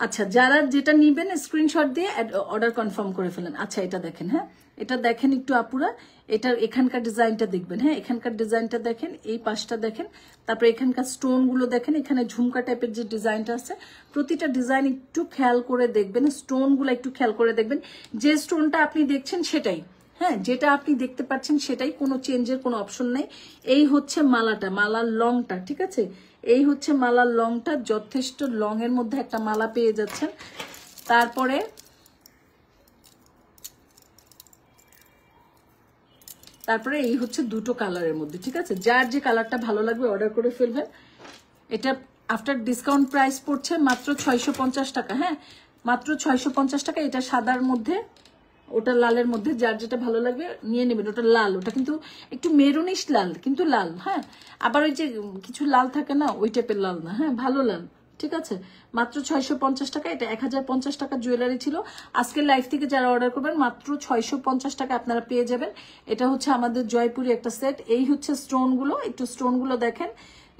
S1: আচ্ছা যারা যেটা নিবেন স্ক্রিনশট দিয়ে অর্ডার কনফার্ম করে ফেলেন। আচ্ছা এটা দেখেন, হ্যাঁ এটা দেখেন একটু আপুরা, এটার এখানকার ডিজাইনটা দেখবেন, হ্যাঁ এখানকার ডিজাইনটা দেখেন, এই পাশটা দেখেন, তারপরে এখানকার স্টোন গুলো দেখেন, এখানে ঝুমকা টাইপের যে ডিজাইনটা আছে প্রতিটা ডিজাইন একটু খেয়াল করে দেখবেন, স্টোন গুলো একটু খেয়াল করে দেখবেন, যে স্টোনটা আপনি দেখছেন সেটাই, হ্যাঁ যেটা আপনি দেখতে পাচ্ছেন সেটাই, কোনো চেঞ্জের কোনো অপশন নাই। এই হচ্ছে মালাটা, মালার লংটা, ঠিক আছে, এই হচ্ছে মালার লংটা, যথেষ্ট লং এর মধ্যে একটা মালা পেয়ে যাচ্ছেন। তারপরে এই হচ্ছে দুটো কালারের মধ্যে, ঠিক আছে, যার যে কালারটা ভালো লাগবে অর্ডার করে ফেলবেন। এটা আফটার ডিসকাউন্ট প্রাইস পড়ছে মাত্র 650 টাকা, হ্যাঁ মাত্র 650 টাকা। এটা সাদার মধ্যে, ওটা লালের মধ্যে, যার যেটা ভালো লাগবে নিয়ে নেবেন। ওটা লাল, ওটা কিন্তু একটু মেরুনিশ লাল, কিন্তু লাল, হ্যাঁ আবার ওই যে কিছু লাল থাকে না ওই টাইপের লাল না, হ্যাঁ ভালো লাল, ঠিক আছে। মাত্র 650 টাকা। এটা 1050 টাকা জুয়েলারি ছিল। আজকের লাইভ থেকে যারা অর্ডার করবেন মাত্র 650 টাকা আপনারা পেয়ে যাবেন। এটা হচ্ছে আমাদের জয়পুরি একটা সেট। এই হচ্ছে স্টোন গুলো, একটু স্টোন গুলো দেখেন,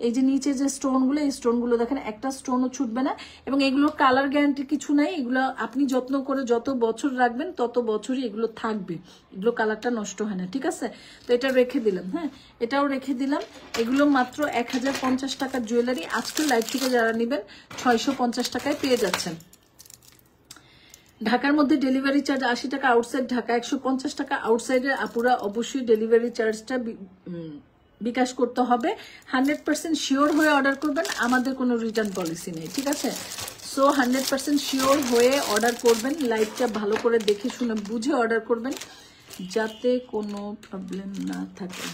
S1: এই যে নিচে যে স্টোন গুলো, এই স্টোন গুলো দেখেন, একটা স্টোনও ছুটবে না, এবং এগুলো কালার গ্যারান্টি কিছু নাই। এগুলো আপনি যত্ন করে যত বছর রাখবেন তত বছরই এগুলো থাকবে, এগুলো কালারটা নষ্ট হয় না, ঠিক আছে। তো এটা রেখে দিলাম, হ্যাঁ এটাও রেখে দিলাম। এগুলো মাত্র 1050 টাকার জুয়েলারি। আজকের লাইভ থেকে যারা নেবেন 650 টাকায় পেয়ে যাচ্ছেন। ঢাকার মধ্যে ডেলিভারি চার্জ 80 টাকা, আউটসাইড ঢাকা 150 টাকা। আউটসাইডের আপুরা অবশ্যই ডেলিভারি চার্জটা বিকাশ করতে হবে। 100% শিওর হয়ে অর্ডার করবেন, আমাদের কোনো রিটার্ন পলিসি নেই, ঠিক আছে। সো 100% শিওর হয়ে অর্ডার করবেন, লাইভটা ভালো করে দেখে শুনে বুঝে অর্ডার করবেন যাতে কোনো প্রবলেম না থাকে।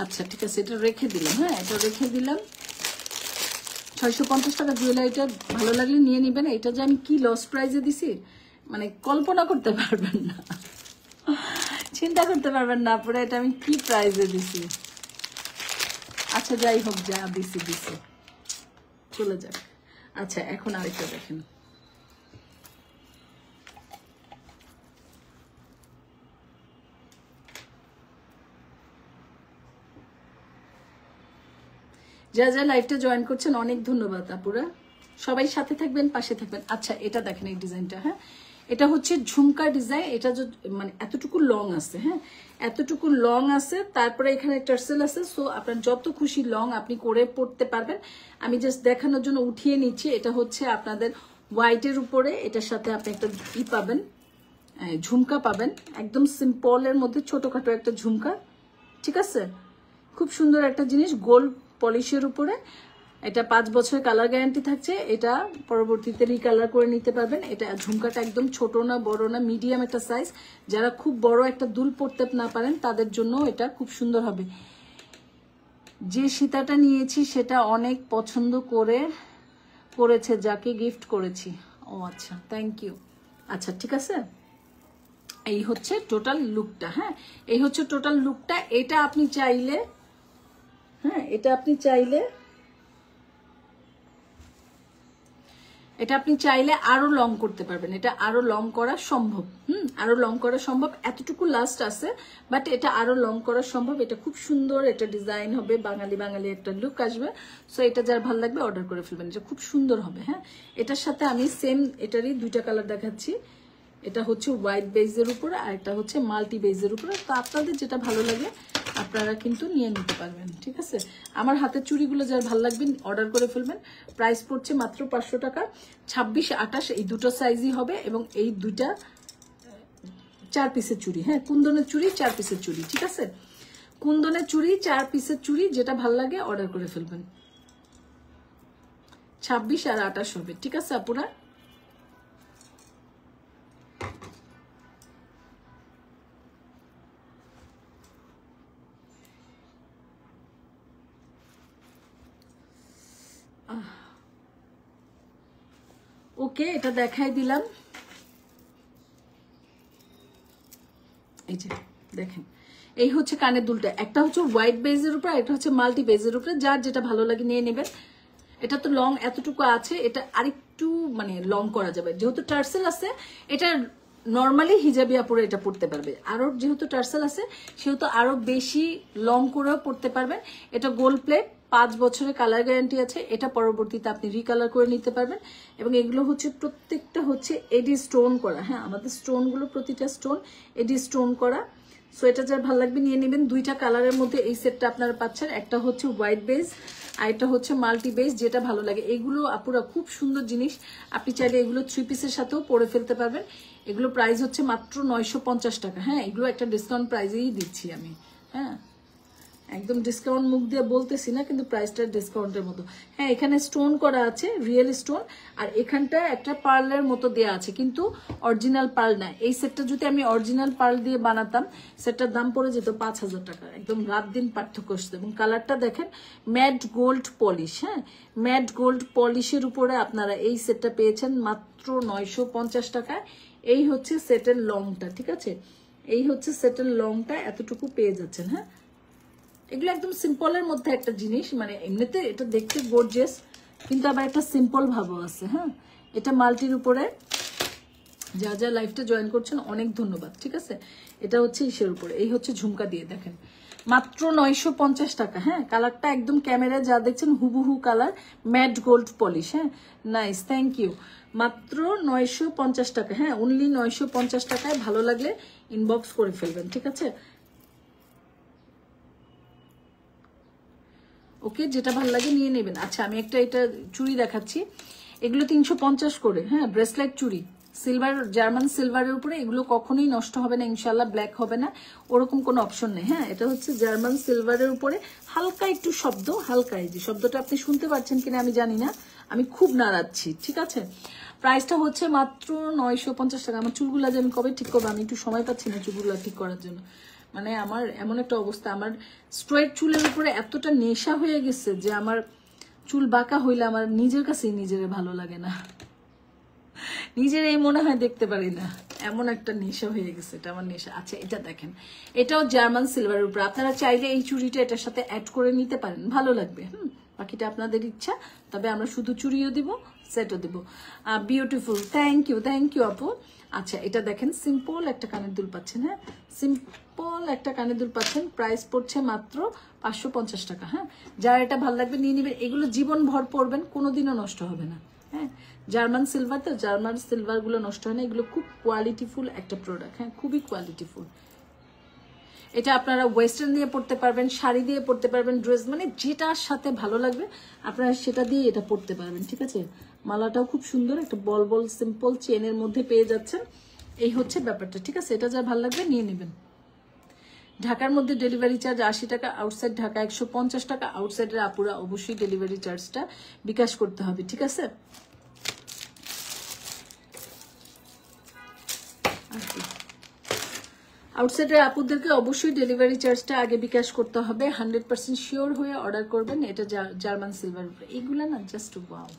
S1: আচ্ছা ঠিক আছে, এটা রেখে দিলাম, হ্যাঁ এটা রেখে দিলাম। 650 টাকা জুয়েলারিটা ভালো লাগলে নিয়ে নিবেন। এটা যে আমি কি লস প্রাইজে দিছি মানে কল্পনা করতে পারবেন না, চিন্তা করতে পারবেন না পুরো এটা আমি কি প্রাইজে দিছি। আচ্ছা যাই হোক, যা দিছি চলে যাক। আচ্ছা এখন আরেকটা দেখেন, যা যা লাইভটা জয়েন করছেন অনেক ধন্যবাদ আপুরা, সবাই সাথে থাকবেন, পাশে থাকবেন। আচ্ছা এটা দেখেন এই ডিজাইনটা, হ্যাঁ এটা হচ্ছে ঝুমকা ডিজাইন। এটা মানে এতটুকু লং আছে, হ্যাঁ এতটুকু লং আছে, তারপরে এখানে টার্সেল আছে। সো আপনার যত খুশি লং আপনি করে পড়তে পারবেন। আমি জাস্ট দেখানোর জন্য উঠিয়ে নিচ্ছি। এটা হচ্ছে আপনাদের হোয়াইটের উপরে, এটার সাথে আপনি একটা পাবেন, ঝুমকা পাবেন, একদম সিম্পলের মধ্যে ছোটখাটো একটা ঝুমকা, ঠিক আছে। খুব সুন্দর একটা জিনিস, গোল্ড পলিশের উপরে। এটা 5 বছরের কালার গ্যারান্টি থাকছে। এটা পরবর্তীতে রিকালার করে নিতে পারবেন। এটা ঝুমকাটা একদম ছোট না বড় না, মিডিয়াম একটা সাইজ। যারা খুব বড় একটা দুল পড়তে না পারেন তাদের জন্য এটা খুব সুন্দর হবে। যে সীতাটা নিয়েছি সেটা অনেক পছন্দ করেছে যাকে গিফট করেছি। ও আচ্ছা, থ্যাংক ইউ। আচ্ছা ঠিক আছে, এই হচ্ছে টোটাল লুকটা, হ্যাঁ এই হচ্ছে টোটাল লুকটা। এটা আপনি চাইলে, হ্যাঁ এটা আপনি চাইলে আরো লং করতে পারবেন। এটা আরো লং করা সম্ভব, আরো লং করা সম্ভব। এতটুকু লাস্ট আছে, বাট এটা আরো লং করা সম্ভব। এটা খুব সুন্দর, এটা ডিজাইন হবে, বাঙালি একটা লুক আসবে। সো এটা যার ভালো লাগবে অর্ডার করে ফেলবেন, এটা খুব সুন্দর হবে। হ্যাঁ এটার সাথে আমি সেম এটারই 2টা কালার দেখাচ্ছি। এটা হচ্ছে হোয়াইট বেজের উপর আর এটা হচ্ছে মাল্টি বেজের উপরে। তো আপনাদের যেটা ভালো লাগে আপনারা কিন্তু নিয়ে নিতে পারবেন, ঠিক আছে। আমার হাতের চুড়িগুলো যার ভালো লাগবে অর্ডার করে ফেলবেন। প্রাইস পড়ছে মাত্র 500 টাকা। 26, 28 এই দুটো সাইজই হবে, এবং এই দুইটা 4 পিসের চুড়ি, হ্যাঁ কুন্দনের চুড়ি 4 পিসের চুড়ি, ঠিক আছে। কুন্দনের চুড়ি 4 পিসের চুড়ি, যেটা ভালো লাগে অর্ডার করে ফেলবেন। 26 আর 28 হবে, ঠিক আছে আপুরা। ওকে, এটা দেখাই দিলাম। এই যে দেখেন, এই হচ্ছে কানের দুলটা। একটা হচ্ছে হোয়াইট বেজের উপর, একটা হচ্ছে মাল্টি বেজের উপরে, যার যেটা ভালো লাগে নিয়ে নেবেন। এটা তো লং এতটুকু আছে, এটা আরেকটু মানে লং করা যাবে, যেহেতু টার্সেল আছে। এটা নর্মালি হিজাবি আপুরা এটা পড়তে পারবে, আরো যেহেতু টার্সেল আছে সেহেতু আরো বেশি লং করেও পড়তে পারবেন। এটা গোল্ড প্লেট, 5 বছরের কালার গ্যারান্টি আছে। এটা পরবর্তীতে আপনি রিকালার করে নিতে পারবেন। এবং এগুলো হচ্ছে প্রত্যেকটা হচ্ছে এডি স্টোন করা। হ্যাঁ, আমাদের স্টোন গুলো প্রতিটা স্টোন এডি স্টোন করা। সো এটা যার ভালো লাগবে নিয়ে নেবেন। 2টা কালারের মধ্যে এই সেটটা আপনারা পাচ্ছেন। একটা হচ্ছে হোয়াইট বেজ আর এটা হচ্ছে মাল্টি বেজ, যেটা ভালো লাগে। এগুলো আপুরা খুব সুন্দর জিনিস, আপনি চাইলে এগুলো 3 পিসের সাথেও পরে ফেলতে পারবেন। এগুলো প্রাইস হচ্ছে মাত্র 950 টাকা। হ্যাঁ, এগুলো একটা ডিসকাউন্ট প্রাইসেই দিচ্ছি আমি। হ্যাঁ, একদম ডিসকাউন্ট মুখ দিয়ে বলতেছি না, কিন্তু প্রাইসটা ডিসকাউন্টের মতো। হ্যাঁ, এখানে স্টোন করা আছে, রিয়েল স্টোন, আর এখানটা একটা পার্লের মতো দেয়া আছে, কিন্তু অরিজিনাল পার্ল না। এই সেটটা যদি আমি অরিজিনাল পার্ল দিয়ে বানাতাম, সেটটার দাম পড়ে যেত 5000 টাকা। একদম রাত দিন পার্থক্য আসছে। এবং কালারটা দেখেন, ম্যাট গোল্ড পলিশ। হ্যাঁ, ম্যাট গোল্ড পলিশের উপরে আপনারা এই সেটটা পেয়েছেন মাত্র 950 টাকায়। এই হচ্ছে সেটের লংটা, ঠিক আছে? এই হচ্ছে সেটের লংটা, এতটুকু পেয়ে যাচ্ছেন। হ্যাঁ, এগুলো একদম সিম্পলের মধ্যে একটা জিনিস, মানে এমনিতে এটা দেখতে গর্জিয়াস, কিন্তু আবার একটা সিম্পল ভাবও আছে। হ্যাঁ, এটা মাল্টির উপরে। যা যা লাইফটা জয়েন করছেন অনেক ধন্যবাদ, ঠিক আছে? এটা হচ্ছে ইসের উপরে, এই হচ্ছে ঝুমকা দিয়ে, দেখেন মাত্র 950 টাকা। হ্যাঁ, কালারটা একদম ক্যামেরায় যা দেখছেন হুবহু কালার, ম্যাট গোল্ড পলিশ। হ্যাঁ, নাইস, থ্যাংক ইউ। মাত্র 950 টাকা। হ্যাঁ, অনলি 950 টাকায়। ভালো লাগলে ইনবক্স করে ফেলবেন, ঠিক আছে? ওকে, যেটা ভালো লাগে নিয়ে নেবেন। আচ্ছা, আমি একটা এটা চুড়ি দেখাচ্ছি। এগুলো 350 করে। হ্যাঁ, ব্রেসলেট চুড়ি, সিলভার, জার্মান সিলভারের উপরে। এগুলো কখনোই নষ্ট হবে না ইনশাল্লাহ, ব্ল্যাক হবে না, ওরকম কোনো অপশন নেই। হ্যাঁ, এটা হচ্ছে জার্মান সিলভারের উপরে, হালকা একটু শব্দ, হালকা, এই যে শব্দটা আপনি শুনতে পাচ্ছেন কিনা আমি জানি না, আমি খুব নাড়াচ্ছি, ঠিক আছে? প্রাইসটা হচ্ছে মাত্র 950 টাকা। আমার চুলগুলা যে আমি কবে ঠিক করবো, আমি একটু সময় পাচ্ছি না চুলগুলা ঠিক করার জন্য। মানে আমার এমন একটা অবস্থা, আমার স্ট্রেট চুলের উপরে এতটা নেশা হয়ে গেছে যে আমার চুল বাঁকা হইলে আমার নিজের কাছেই নিজের ভালো লাগে না, নিজের এই মনে হয় দেখতে পারি না, এমন একটা নেশা হয়ে গেছে, এটা আমার নেশা। আচ্ছা, এটা দেখেন, এটাও জার্মান সিলভারের উপর। আপনারা চাইলে এই চুড়িটা এটার সাথে অ্যাড করে নিতে পারেন, ভালো লাগবে। বাকিটা আপনাদের ইচ্ছা, তবে আমরা শুধু চুড়িও দিব, সেটও দিব। বিউটিফুল, থ্যাংক ইউ আপু। আচ্ছা, এটা দেখেন, সিম্পল একটা কানের দুল পাচ্ছেন। হ্যাঁ, সিম্পল একটা কানের দুল পাচ্ছেন, প্রাইস পড়ছে মাত্র 550 টাকা। হ্যাঁ, যার এটা ভালো লাগবে নিয়ে নেবেন। এগুলো জীবন ভর পরবেন, কোনোদিনও নষ্ট হবে না। হ্যাঁ, জার্মান সিলভার তো, জার্মান সিলভার গুলো নষ্ট হয় না, এগুলো খুব কোয়ালিটিফুল একটা প্রোডাক্ট। হ্যাঁ, খুবই কোয়ালিটিফুল। এটা আপনারা ওয়েস্টার্ন দিয়ে পড়তে পারবেন, শাড়ি দিয়ে পড়তে পারবেন, ড্রেস, মানে যেটার সাথে ভালো লাগবে আপনারা সেটা দিয়ে এটা পড়তে পারবেন, ঠিক আছে? মালাটাও খুব সুন্দর, একটা বল বল সিম্পল চেনের মধ্যে পেয়ে যাচ্ছেন। এই হচ্ছে ব্যাপারটা, ঠিক আছে? এটা যা ভালো লাগবে নিয়ে নেবেন। ঢাকার মধ্যে ডেলিভারি চার্জ 80 টাকা, আউটসাইড ঢাকা 150 টাকা। আউটসাইডের আপুরা অবশ্যই ডেলিভারি চার্জটা বিকাশ করতে হবে, ঠিক আছে? আউটসাইডের আপুদেরকে অবশ্যই ডেলিভারি চার্জটা আগে বিকাশ করতে হবে। 100% শিওর হয়ে অর্ডার করবেন। এটা জার্মান সিলভার উপরে, এগুলা না জাস্ট ওয়াও,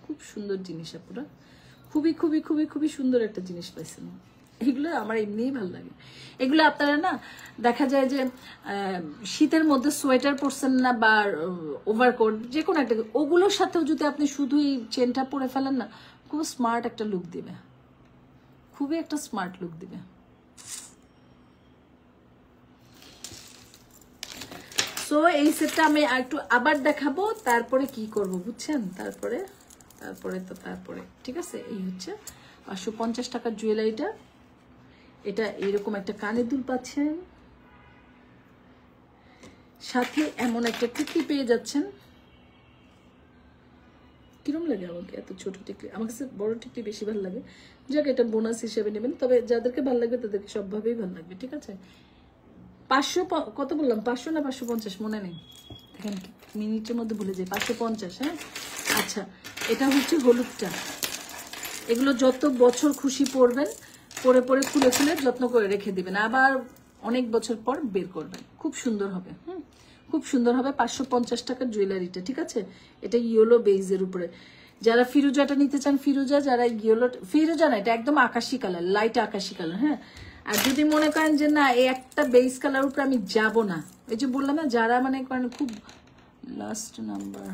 S1: খুব সুন্দর জিনিস আপুরা, খুবই খুবই খুবই খুবই সুন্দর একটা জিনিস পাইছেন। এগুলো আমার এমনিই ভালো লাগে। এগুলো আপনারা না দেখা যায় যে শীতের মধ্যে সোয়েটার পরছেন না বা ওভারকোট, যে কোনো একটা, ওগুলোর সাথেও যদি আপনি শুধু এই চেনটা পরে ফেলেন না, খুব স্মার্ট একটা লুক দিবে, খুবই একটা স্মার্ট লুক দিবে। সো এই সেটটা আমি একটু আবার দেখাবো, তারপরে কি করব বুঝছেন? তারপরে ঠিক আছে? এই হচ্ছে 550 টাকার জুয়েলারিটা। এটা এরকম একটা কানের দুল পাচ্ছেন, সাথে এমন একটা টিকলি পেয়ে যাচ্ছেন। কিরম লাগে আমাকে এত ছোট টিকলি? আমার কাছে বড় টিকলি বেশি ভালো লাগে। যাক, এটা বোনাস হিসেবে নেবেন, তবে যাদেরকে ভালো লাগবে তাদেরকে সবভাবেই ভালো লাগবে, ঠিক আছে? 500 কত বললাম, 500 না 550 মনে নেই, দেখেন মিনিটের মধ্যে ভুলে যাই। 550। হ্যাঁ, আচ্ছা, এটা হচ্ছে হলুদটা। এগুলো যত বছর খুশি পরবেন, পরে পরে খুলে খুলে যত্ন করে রেখে দিবেন, আবার অনেক বছর পর বের করবেন, খুব সুন্দর হবে। খুব সুন্দর হবে 550 টাকার জুয়েলারিটা, ঠিক আছে? এটা ইয়েলো বেজের উপরে। যারা ফিরোজাটা নিতে চান ফিরোজা, যারা ইয়েলো, ফিরোজা না, এটা একদম আকাশি কালার, লাইট আকাশি কালার, হ্যাঁ। আর যদি মনে করেন যে না এই একটা বেস কালার উপরে আমি যাব না, এই যে বললাম না যারা মানে করেন খুব লাস্ট নাম্বার,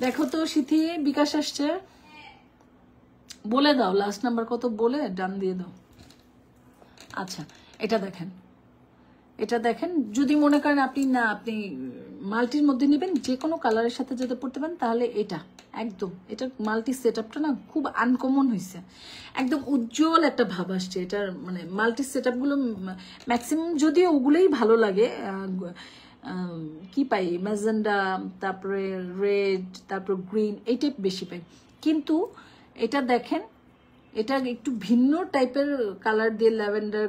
S1: দেখো তো সিথি বিকাশ আসছে, বলে দাও লাস্ট নাম্বার কত, বলে ডান দিয়ে দাও। আচ্ছা এটা দেখেন, এটা দেখেন, যদি মনে করেন আপনি না আপনি মাল্টির মধ্যে নেবেন যে কোনো কালারের সাথে যদি পড়তে পারেন তাহলে এটা একদম, এটা মাল্টি সেট আপটা না খুব আনকমন হয়েছে, একদম উজ্জ্বল একটা ভাব আসছে এটার, মানে মাল্টি সেট আপগুলো ম্যাক্সিমাম যদিও ওগুলোই ভালো লাগে, কি পাই ম্যাজেন্ডা, তারপরে রেড, তারপর গ্রিন, এই টাইপ বেশি পাই, কিন্তু এটা দেখেন এটা একটু ভিন্ন টাইপের কালার দিয়ে, ল্যাভেন্ডার,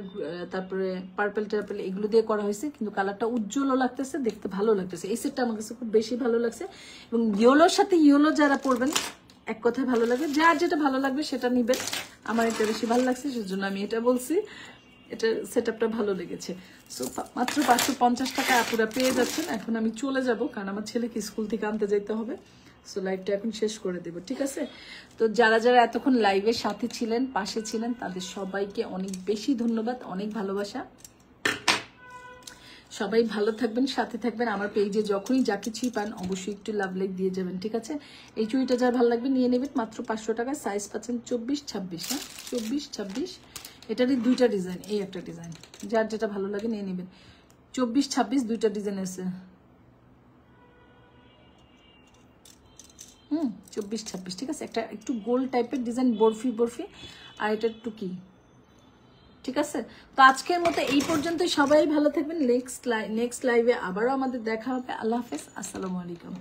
S1: তারপরে পার্পল টার্পল এগুলো দিয়ে করা হয়েছে, কিন্তু কালারটা উজ্জ্বলও লাগতেছে, দেখতে ভালো লাগতেছে। এই সেটটা আমার কাছে খুব বেশি ভালো লাগছে, এবং ইয়েলোর সাথে ইয়েলো যারা পরবেন এক কথায় ভালো লাগে, যার যেটা ভালো লাগবে সেটা নিবেন। আমার এটা বেশি ভালো লাগছে সেজন্য আমি এটা বলছি, এটা সেট আপটা ভালো লেগেছে। সো মাত্র 550 টাকা আপুরা পেয়ে যাচ্ছেন। এখন আমি চলে যাব কারণ আমার ছেলেকে স্কুল থেকে আনতে যেতে হবে। সো লাইভটা এখন শেষ করে দেব, ঠিক আছে? তো যারা যারা এতক্ষণ লাইভের সাথে ছিলেন, পাশে ছিলেন, তাদের সবাইকে অনেক বেশি ধন্যবাদ, অনেক ভালোবাসা। সবাই ভালো থাকবেন, সাথে থাকবেন। আমার পেজে যখনই যা কিছুই পান অবশ্যই একটু লাভ লাইক দিয়ে যাবেন, ঠিক আছে? এই চুড়িটা যার ভালো লাগবে নিয়ে নেবেন, মাত্র 500 টাকা। সাইজ পাচ্ছেন 24-26, হ্যাঁ 24-26। এটারই দুইটা ডিজাইন, এই একটা ডিজাইন, যার যেটা ভালো লাগে নিয়ে নেবেন। 24-26 দুইটা ডিজাইন আছে, 24-26, ঠিক আছে? একটা একটু গোল্ড টাইপের ডিজাইন, বরফি বরফি, আর এটা একটু কি, ঠিক আছে? তো আজকের মতো এই পর্যন্তই, সবাই ভালো থাকবেন। নেক্সট লাইভে আবারও আমাদের দেখা হবে। আল্লাহ হাফেজ, আসসালামু আলাইকুম।